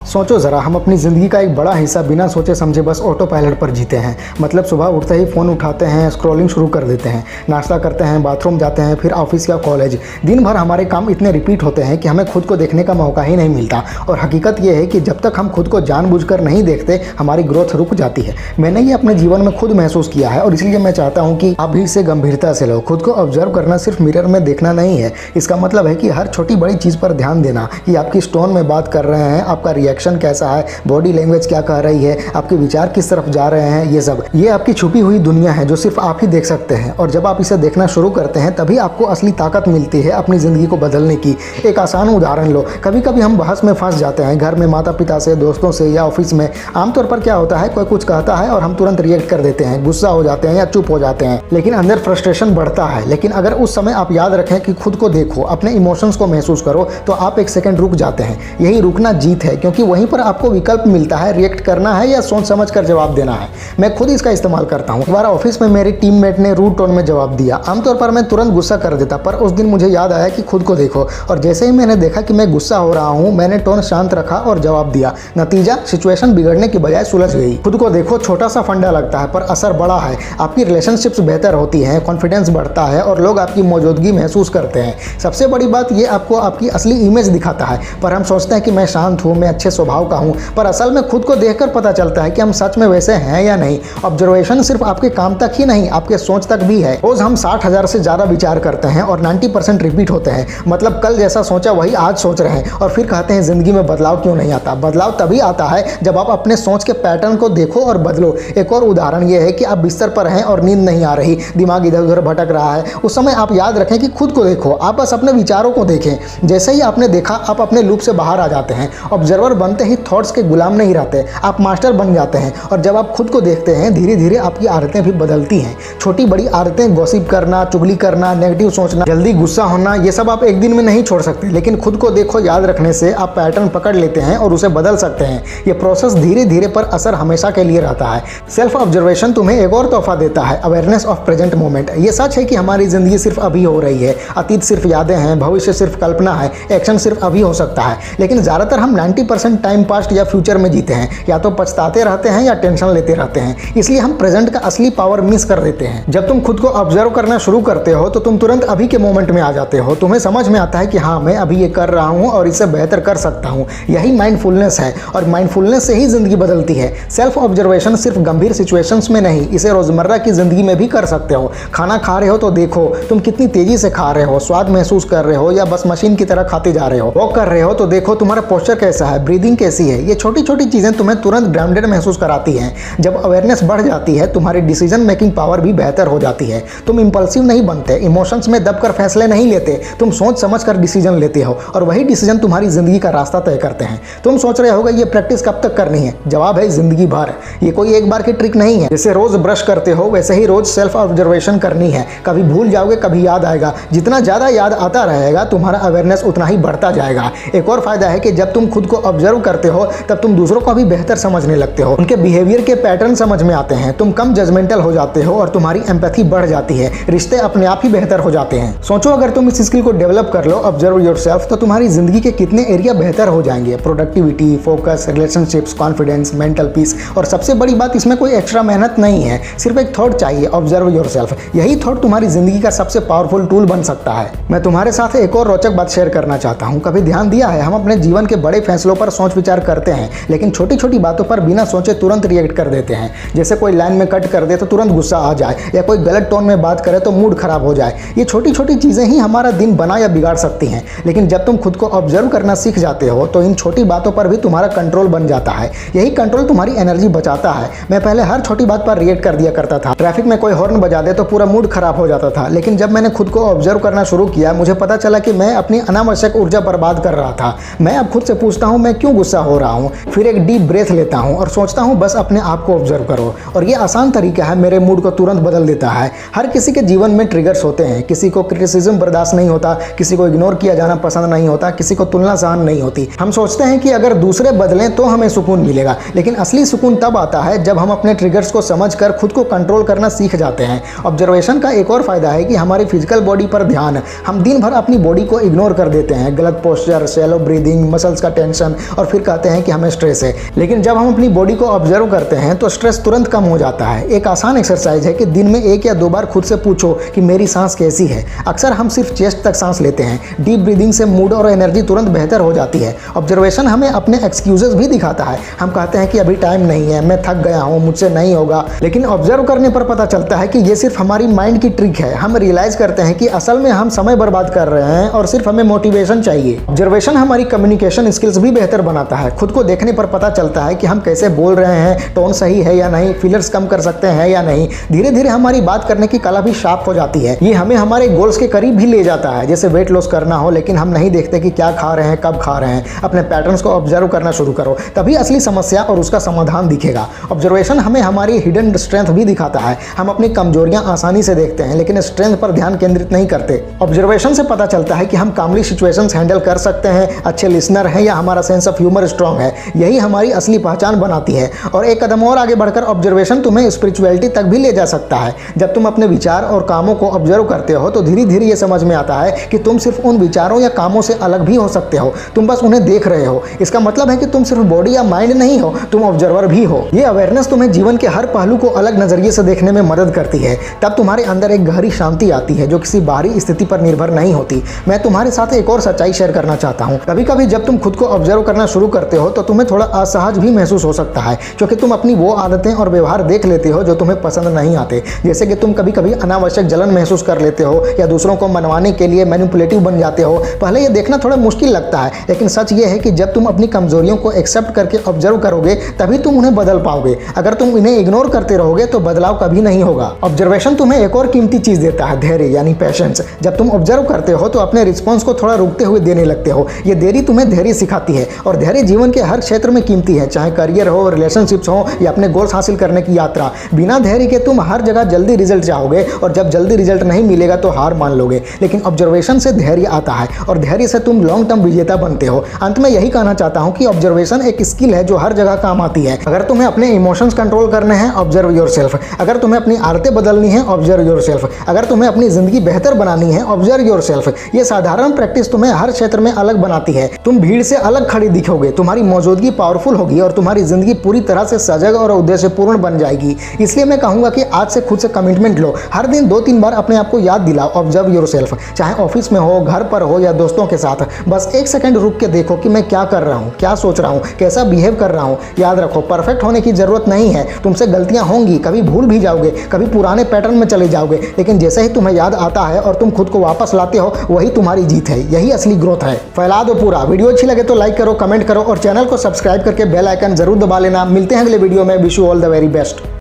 सोचो ज़रा, हम अपनी ज़िंदगी का एक बड़ा हिस्सा बिना सोचे समझे बस ऑटो पायलट पर जीते हैं। मतलब सुबह उठते ही फ़ोन उठाते हैं, स्क्रॉलिंग शुरू कर देते हैं, नाश्ता करते हैं, बाथरूम जाते हैं, फिर ऑफिस या कॉलेज। दिन भर हमारे काम इतने रिपीट होते हैं कि हमें खुद को देखने का मौका ही नहीं मिलता। और हकीकत ये है कि जब तक हम खुद को जानबूझकर नहीं देखते, हमारी ग्रोथ रुक जाती है। मैंने ये अपने जीवन में खुद महसूस किया है और इसलिए मैं चाहता हूँ कि आप भी इसे गंभीरता से लो। खुद को ऑब्जर्व करना सिर्फ मिरर में देखना नहीं है। इसका मतलब है कि हर छोटी बड़ी चीज़ पर ध्यान देना कि आप किस टोन में बात कर रहे हैं, आपका रिएक्शन कैसा है, बॉडी लैंग्वेज क्या कह रही है, आपके विचार किस तरफ जा रहे हैं। ये आपकी छुपी हुई दुनिया है जो सिर्फ आप ही देख सकते हैं। और जब आप इसे देखना शुरू करते हैं तभी आपको असली ताकत मिलती है अपनी ज़िंदगी को बदलने की। एक आसान उदाहरण लो। कभी कभी हम बहस में फंस जाते हैं, घर में माता पिता से, दोस्तों से या ऑफिस में। आमतौर पर क्या होता है, कोई कुछ कहता है और हम तुरंत रिएक्ट कर देते हैं, गुस्सा हो जाते हैं या चुप हो जाते हैं, लेकिन अंदर फ्रस्ट्रेशन बढ़ता है। लेकिन अगर उस समय आप याद रखें कि खुद को देखो, अपने इमोशंस को महसूस करो, तो आप एक सेकंड रुक जाते हैं। यही रुकना जीत है, क्योंकि वहीं पर आपको विकल्प मिलता है, रिएक्ट करना है या सोच समझ कर जवाब देना है। मैं खुद इसका इस्तेमाल करता हूँ। एक बार ऑफिस में मेरी टीममेट ने रूड टोन में जवाब दिया। आमतौर पर मैं तुरंत गुस्सा कर देता, पर उस दिन मुझे याद आया कि खुद को देखो। और जैसे ही मैंने देखा कि मैं गुस्सा हो रहा हूँ, मैंने टोन शांत रखा और जवाब दिया। नतीजा, सिचुएशन बिगड़ने की बजाय सुलझ गई। खुद को देखो छोटा सा फंडा लगता है, पर असर बड़ा है। आपकी रिलेशनशिप्स बेहतर होती हैं, कॉन्फिडेंस बढ़ता है और लोग आपकी मौजूदगी महसूस करते हैं। सबसे बड़ी बात ये आपको आपकी असली इमेज दिखाता है। पर हम सोचते हैं कि मैं शांत हूँ, मैं अच्छे स्वभाव का हूँ, पर असल में खुद को देखकर पता चलता है कि हम सच में वैसे हैं या नहीं। ऑब्जर्वेशन सिर्फ आपके काम तक ही नहीं, आपके सोच तक भी है। रोज हम 60,000 से ज़्यादा विचार करते हैं और 90% रिपीट होते हैं। मतलब कल जैसा सोचा वही आज सोच रहे हैं, और फिर कहते हैं ज़िंदगी में बदलाव क्यों नहीं आता। बदलाव तभी आता है जब आप अपने सोच के पैटर्न को देखो और बदलो। एक और उदाहरण ये है कि आप बिस्तर पर हैं और नींद नहीं आ रही, दिमाग इधर उधर भटक रहा है। उस समय आप याद रखें कि खुद को देखो, आप बस अपने विचारों को देखें। जैसे ही आपने देखा, आप अपने लूप से बाहर आ जाते हैं। ऑब्जर्वर बनते ही थॉट्स के गुलाम नहीं रहते, आप मास्टर बन जाते हैं। और जब आप खुद को देखते हैं, धीरे धीरे आपकी आदतें भी बदलती हैं। छोटी बड़ी आदतें, गॉसिप करना, चुगली करना, नेगेटिव सोचना, जल्दी गुस्सा होना, ये सब आप एक दिन में नहीं छोड़ सकते। लेकिन खुद को देखो याद रखने से आप पैटर्न पकड़ लेते हैं और उसे बदल सकते हैं। ये प्रोसेस धीरे धीरे पर असर हमेशा के लिए रहता है। सेल्फ ऑब्जर्वेशन तुम्हें एक और तोहफा देता है, अवेयरनेस ऑफ प्रेजेंट मोमेंट। ये सच है कि हमारी जिंदगी सिर्फ अभी हो रही है। अतीत सिर्फ यादें हैं, भविष्य सिर्फ कल्पना है, एक्शन सिर्फ अभी हो सकता है। लेकिन ज़्यादातर हम 90% टाइम पास्ट या फ्यूचर में जीते हैं। या तो पछताते रहते हैं या टेंशन लेते रहते हैं। इसलिए हम प्रेजेंट का असली पावर मिस कर देते हैं। जब तुम खुद को ऑब्जर्व करना शुरू करते हो तो तुम तुरंत अभी के मोमेंट में आ जाते हो। तुम्हें समझ में आता है कि हाँ, मैं अभी ये कर रहा हूँ और इसे बेहतर कर सकता हूँ। यही माइंडफुलनेस है, और माइंडफुलनेस से ही जिंदगी बदलती है। सेल्फ ऑब्जर्वेशन सिर्फ गंभीर सिचुएशंस में नहीं, इसे रोजमर्रा की जिंदगी में भी कर सकते हो। खाना खा रहे हो तो देखो तुम कितनी तेजी से खा रहे हो, स्वाद महसूस कर रहे हो या बस मशीन की तरह खाते जा रहे हो। वॉक कर रहे हो तो देखो तुम्हारा पोस्चर कैसा है, ब्रीदिंग कैसी है। ये छोटी छोटी चीजें तुम्हें तुरंत ग्राउंडेड महसूस कराती हैं। जब अवेयरनेस बढ़ जाती है, तुम्हारी डिसीजन मेकिंग पावर भी बेहतर हो जाती है। तुम इंपल्सिव नहीं बनते, इमोशंस में दबकर फैसले नहीं लेते, तुम सोच समझ कर डिसीजन लेते हो, और वही डिसीजन तुम्हारी जिंदगी का रास्ता तय करते हैं। तुम सोच रहे होगे ये प्रैक्टिस कब तक करनी है? जवाब है जिंदगी भर। ये कोई एक बार की ट्रिक नहीं है। जैसे रोज ब्रश करते हो वैसे ही रोज सेल्फ ऑब्जर्वेशन करनी है। कभी भूल जाओगे, कभी याद आएगा। जितना ज्यादा याद आता रहेगा, तुम्हारा अवेयरनेस उतना ही बढ़ता जाएगा। एक और फायदा है कि जब तुम खुद को ऑब्जर्व करते हो तब तुम दूसरों को भी बेहतर समझने लगते हो। उनके बिहेवियर के पैटर्न समझ में आते हैं। तुम कम जजमेंटल हो जाते हो और तुम्हारी एम्पैथी बढ़ जाती है। रिश्ते अपने आप ही बेहतर हो जाते हैं। सोचो, अगर तुम इस स्किल को डेवलप कर लो, ऑब्जर्व योरसेल्फ, तो तुम्हारी जिंदगी के कितने एरिया बेहतर हो जाएंगे। Productivity, focus, relationships, confidence, mental peace. और सबसे बड़ी बात, इसमें कोई एक्स्ट्रा मेहनत नहीं है, सिर्फ एक थॉट चाहिए, ऑब्जर्व योरसेल्फ। यही थॉट तुम्हारी जिंदगी का सबसे पावरफुल टूल बन सकता है। मैं तुम्हारे साथ एक और रोचक बात शेयर करना चाहता हूँ। कभी ध्यान दिया है, हम अपने जीवन के बड़े फैसलों पर सोच विचार करते हैं, लेकिन छोटी छोटी बातों पर बिना सोचे तुरंत रिएक्ट कर देते हैं। जैसे कोई लाइन में कट कर दे तो तुरंत गुस्सा आ जाए, या कोई गलत टोन में बात करे तो मूड खराब हो जाए। ये छोटी छोटी चीजें ही हमारा दिन बना या बिगाड़ सकती हैं। लेकिन जब तुम खुद को ऑब्जर्व करना सीख जाते हो तो इन छोटी बातों पर भी तुम्हारा कंट्रोल बन जाता है। यही कंट्रोल तुम्हारी एनर्जी बचाता है। मैं पहले हर छोटी बात पर रिएक्ट कर दिया करता था। ट्रैफिक में कोई हॉर्न बजा दे तो पूरा मूड खराब हो जाता था। लेकिन जब मैंने खुद को ऑब्जर्व करना शुरू किया, मुझे पता चला कि मैं अपनी अनावश्यक ऊर्जा बर्बाद कर रहा था। मैं अब खुद से पूछता हूँ, मैं क्यों गुस्सा हो रहा हूँ? फिर एक डीप ब्रेथ लेता हूँ और सोचता हूँ बस अपने आप को ऑब्जर्व करो। और ये आसान तरीका है, मेरे मूड को तुरंत बदल देता है। हर किसी के जीवन में ट्रिगर्स होते हैं। किसी को क्रिटिसिज्म बर्दाश्त नहीं होता, किसी को इग्नोर किया जाना पसंद नहीं होता, किसी को तुलना सहन नहीं होती। हम सोचते हैं कि अगर दूसरे बदलें तो हमें सुकून मिलेगा, लेकिन असली सुकून तब आता है जब हम अपने ट्रिगर्स को समझकर खुद को कंट्रोल करना सीख जाते हैं। ऑब्जर्वेशन का एक और फायदा है कि हमारी फिजिकल बॉडी पर ध्यान। हम दिन भर अपनी बॉडी को इग्नोर कर देते हैं। गलत पोस्चर, शैलो ब्रीदिंग, मसल्स का टेंशन और फिर कहते हैं कि हमें स्ट्रेस है। लेकिन जब हम अपनी बॉडी को ऑब्जर्व करते हैं तो स्ट्रेस तुरंत कम हो जाता है। एक आसान एक्सरसाइज है कि दिन में 1 या 2 बार खुद से पूछो कि मेरी सांस कैसी है। अक्सर हम सिर्फ चेस्ट तक सांस लेते हैं। डीप ब्रीदिंग से मूड और एनर्जी तुरंत बेहतर हो जाती है। ऑब्जर्वेशन हमें अपने एक्सक्यूजेस भी दिखाता है। हम कहते हैं कि अभी टाइम नहीं है, मैं थक गया हूँ, मुझसे नहीं होगा। लेकिन ऑब्जर्व करने पर पता चलता है कि ये सिर्फ हमारी माइंड की ट्रिक है। हम रियलाइज करते हैं कि असल में हम समय बर्बाद कर रहे हैं और सिर्फ हमें मोटिवेशन चाहिए। ऑब्जर्वेशन हमारी कम्युनिकेशन स्किल्स भी बेहतर बनाता है। खुद को देखने पर पता चलता है कि हम कैसे बोल रहे हैं, टोन सही है या नहीं, फिलर्स कम कर सकते हैं या नहीं। धीरे धीरे हमारी बात करने की कला भी शार्प हो जाती है। ये हमें हमारे गोल्स के करीब भी ले जाता है। जैसे वेट लॉस करना हो लेकिन हम नहीं देखते कि क्या खा रहे हैं, कब खा रहे हैं। अपने पैटर्न्स को ऑब्जर्व करना शुरू करो, तभी असली समस्या और उसका समाधान दिखेगा। ऑब्जर्वेशन हमें हमारी हिडन स्ट्रेंथ भी दिखाता है। हम अपनी कमजोरियां आसानी से देखते हैं लेकिन स्ट्रेंथ पर ध्यान केंद्रित नहीं करते। ऑब्जर्वेशन से पता चलता है कि हम कामली सिचुएशंस हैंडल कर सकते हैं, अच्छे लिसनर हैं या हमारा सेंस ऑफ ह्यूमर स्ट्रांग है। यही हमारी असली पहचान बनाती है। और एक कदम और आगे बढ़कर ऑब्जर्वेशन तुम्हें स्पिरिचुअलिटी तक भी ले जा सकता है। जब तुम अपने विचार और कामों को ऑब्जर्व करते हो तो धीरे धीरे ये समझ में आता है कि तुम सिर्फ उन विचारों या कामों से अलग भी हो सकते हो। तुम बस उन्हें देख रहे हो। इसका मतलब है कि तुम सिर्फ बॉडी या माइंड नहीं हो, तुम ऑब्जर्वर भी हो। ये अवेयरनेस तुम्हें जीवन के हर पहलू को अलग नजरिए से देखने में मदद करती है। तब तुम्हारे अंदर एक गहरी शांति आती है जो किसी बाहरी स्थिति पर निर्भर नहीं होती। मैं तुम्हारे साथ एक और सच्चाई शेयर करना चाहता हूँ। कभी कभी जब तुम खुद को ऑब्जर्व करना शुरू करते हो तो तुम्हें थोड़ा असहज भी महसूस हो सकता है, क्योंकि तुम अपनी वो आदतें और व्यवहार देख लेते हो जो तुम्हें पसंद नहीं आते। जैसे कि तुम कभी कभी अनावश्यक जलन महसूस कर लेते हो या दूसरों को मनवाने के लिए मैनिपुलेटिव बन जाते हो। पहले ये देखना थोड़ा मुश्किल लगता है, लेकिन सच ये है कि जब तुम अपनी कमजोरियों को एक्सेप्ट करके ऑब्जर्व करोगे तभी तुम उन्हें बदल पाओगे। अगर तुम इन्हें इग्नोर करते रहोगे तो बदलाव कभी नहीं होगा। ऑब्जर्वेशन तुम्हें एक और कीमती चीज देता है, धैर्य यानी पेशेंस। जब तुम ऑब्जर्व करते हो तो अपने रिस्पॉन्स को थोड़ा रुकते हुए देने लगते हो। ये देरी तुम्हें धैर्य सिखाती है और धैर्य जीवन के हर क्षेत्र में कीमती है, चाहे करियर हो, रिलेशनशिप्स हो या अपने गोल्स हासिल करने की यात्रा। बिना धैर्य के तुम हर जगह जल्दी रिजल्ट चाहोगे और जब जल्दी रिजल्ट नहीं मिलेगा तो हार मान लोगे। लेकिन ऑब्जर्वेशन से धैर्य आता है और धैर्य से तुम लॉन्ग टर्म विजेता बनते हो। अंत में यही कहना चाहता हूं कि ऑब्जर्वेशन एक स्किल है जो हर जगह काम आती है। अगर तुम्हें अपने इमोशंस कंट्रोल करने हैं, ऑब्जर्व योरसेल्फ। अगर तुम्हें अपनी आदतें बदलनी है, ऑब्जर्व योरसेल्फ। अगर तुम्हें अपनी जिंदगी बेहतर बनानी है, ऑब्जर्व योरसेल्फ। ये साधारण प्रैक्टिस तुम्हें हर क्षेत्र में अलग बनाती है। तुम भीड़ से अलग खड़ी दिखोगे, तुम्हारी मौजूदगी पावरफुल होगी और तुम्हारी जिंदगी पूरी तरह से सजग और उद्देश्यपूर्ण बन जाएगी। इसलिए मैं कहूंगा कि आज से खुद से कमिटमेंट लो। हर दिन 2-3 बार अपने आप को याद दिलाओ, ऑब्जर्व योरसेल्फ। चाहे ऑफिस में हो, घर पर हो या दोस्तों के साथ, बस 1 सेकंड रुक के देखो कि मैं क्या कर रहा हूँ, क्या सोच रहा हूँ, कैसा बिहेव कर रहा हूँ। याद रखो, परफेक्ट होने की जरूरत नहीं है। तुमसे गलतियां होंगी, कभी भूल भी जाओगे, कभी पुराने पैटर्न में चले जाओगे, लेकिन जैसे ही तुम्हें याद आता है और तुम खुद को वापस लाते हो, वही तुम्हारी जीत है। यही असली ग्रोथ है। फैला दो पूरा। वीडियो अच्छी लगे तो लाइक करो, कमेंट करो और चैनल को सब्सक्राइब करके बेल आइकन जरूर दबा लेना। मिलते हैं अगले वीडियो में। Wish you all the very best.